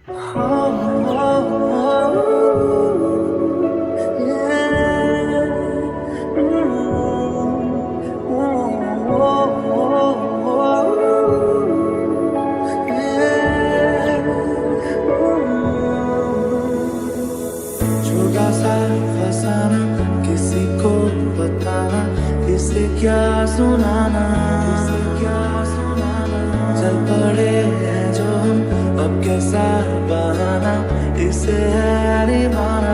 छोटा सा फसाना, किसी को बताना, किसे क्या सुनाना, चल पड़े हैं जो हम, अब कैसा बहाना, इसे है निभाना।